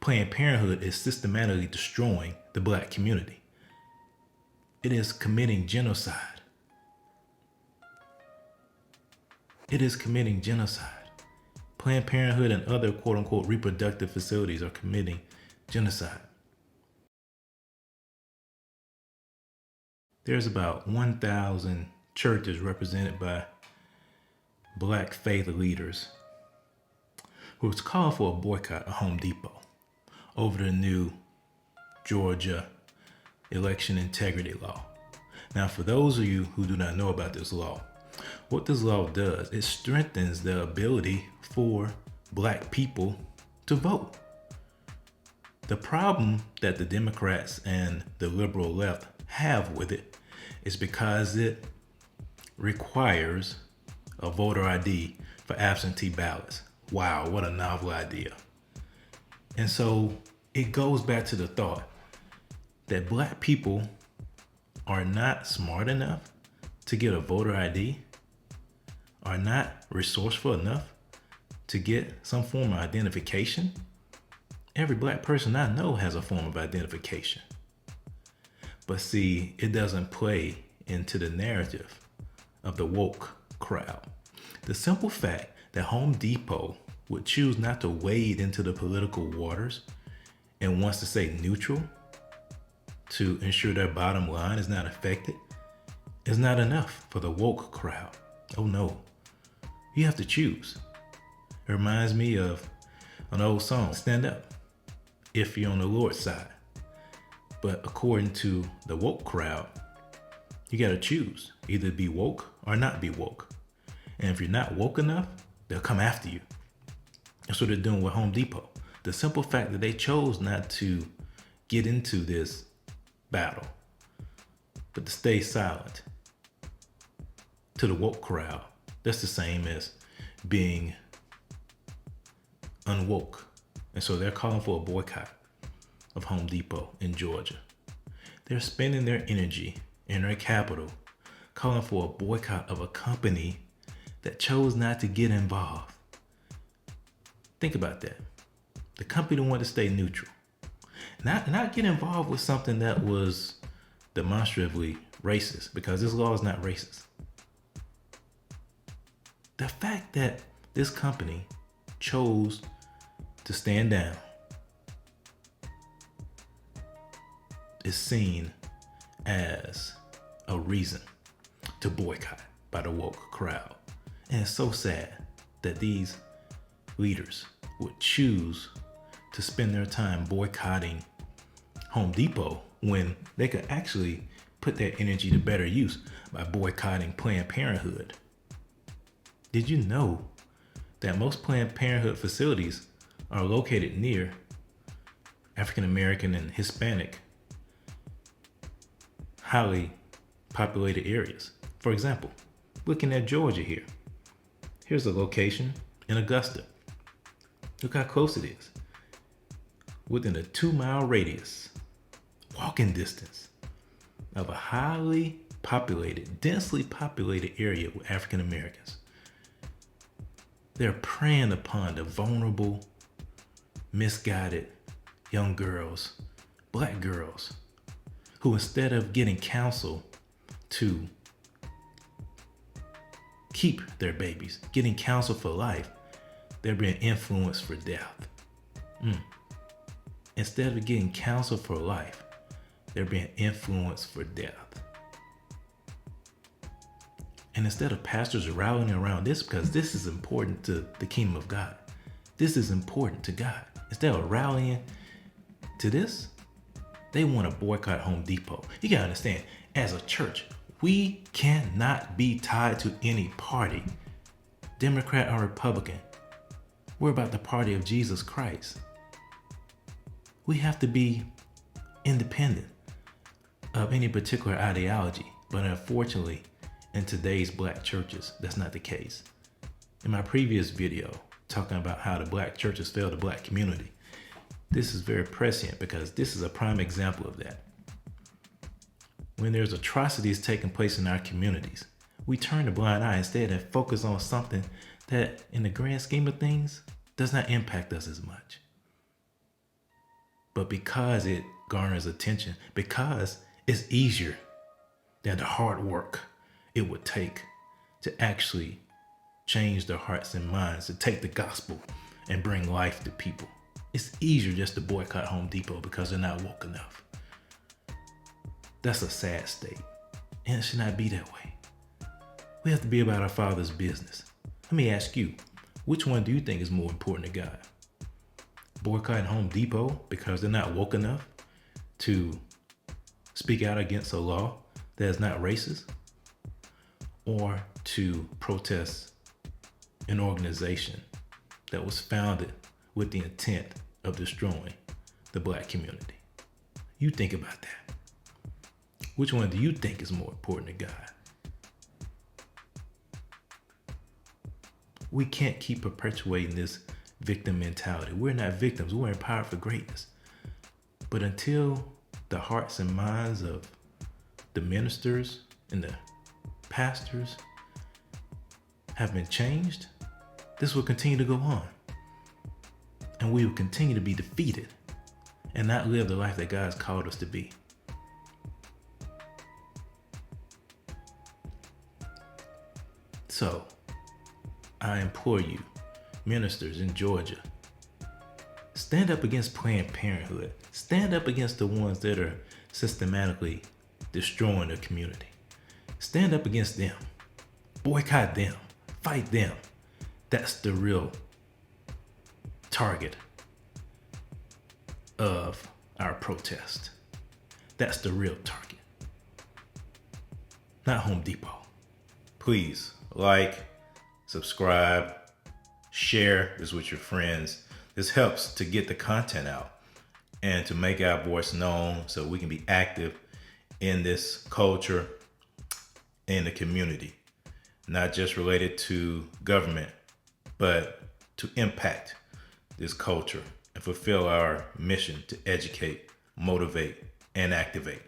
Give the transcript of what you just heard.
Planned Parenthood is systematically destroying the black community. It is committing genocide. It is committing genocide. Planned Parenthood and other quote-unquote reproductive facilities are committing genocide. There's about 1,000 churches represented by black faith leaders who was calling for a boycott of Home Depot over the new Georgia election integrity law. Now, for those of you who do not know about this law, what this law does, it strengthens the ability for black people to vote. The problem that the Democrats and the liberal left have with it is because it requires a voter ID for absentee ballots. Wow, what a novel idea. And so it goes back to the thought that black people are not smart enough to get a voter ID, are not resourceful enough to get some form of identification. Every black person I know has a form of identification. But see, it doesn't play into the narrative of the woke crowd. The simple fact that Home Depot would choose not to wade into the political waters and wants to stay neutral to ensure their bottom line is not affected is not enough for the woke crowd. Oh no, you have to choose. It reminds me of an old song, Stand Up if you're on the Lord's side. But according to the woke crowd, you gotta choose, either be woke or not be woke. And if you're not woke enough, they'll come after you. That's what they're doing with Home Depot. The simple fact that they chose not to get into this battle, but to stay silent, to the woke crowd, that's the same as being unwoke. And so they're calling for a boycott of Home Depot in Georgia. They're spending their energy and their capital calling for a boycott of a company that chose not to get involved. Think about that. The company wanted to stay neutral. Not get involved with something that was demonstrably racist, because this law is not racist. The fact that this company chose to stand down is seen as a reason to boycott by the woke crowd. And it's so sad that these leaders would choose to spend their time boycotting Home Depot when they could actually put their energy to better use by boycotting Planned Parenthood. Did you know that most Planned Parenthood facilities are located near African American and Hispanic highly populated areas? For example, looking at Georgia here. Here's a location in Augusta. Look how close it is. Within a 2-mile radius, walking distance of a highly populated, densely populated area with African Americans. They're preying upon the vulnerable, misguided young girls, black girls, who instead of getting counsel to keep their babies, getting counsel for life, they're being influenced for death. Instead of getting counsel for life, they're being influenced for death. And instead of pastors rallying around this, because this is important to the kingdom of God, this is important to God. Instead of rallying to this, they want to boycott Home Depot. You gotta understand, as a church, we cannot be tied to any party, Democrat or Republican. We're about the party of Jesus Christ. We have to be independent of any particular ideology, but unfortunately, in today's black churches, that's not the case. In my previous video, talking about how the black churches fail the black community, this is very prescient because this is a prime example of that. When there's atrocities taking place in our communities, we turn a blind eye instead and focus on something that, in the grand scheme of things, does not impact us as much. But because it garners attention, because it's easier than the hard work it would take to actually change their hearts and minds, to take the gospel and bring life to people. It's easier just to boycott Home Depot because they're not woke enough. That's a sad state, and it should not be that way. We have to be about our Father's business. Let me ask you, which one do you think is more important to God? Boycotting Home Depot because they're not woke enough to speak out against a law that is not racist? Or to protest an organization that was founded with the intent of destroying the Black community? You think about that. Which one do you think is more important to God? We can't keep perpetuating this victim mentality. We're not victims. We're empowered for greatness. But until the hearts and minds of the ministers and the pastors have been changed, this will continue to go on. And we will continue to be defeated and not live the life that God has called us to be. So, I implore you, ministers in Georgia, stand up against Planned Parenthood. Stand up against the ones that are systematically destroying the community. Stand up against them. Boycott them. Fight them. That's the real target of our protest. That's the real target. Not Home Depot. Please like, subscribe, share this with your friends. This helps to get the content out and to make our voice known so we can be active in this culture, in the community, not just related to government, but to impact this culture and fulfill our mission to educate, motivate, and activate.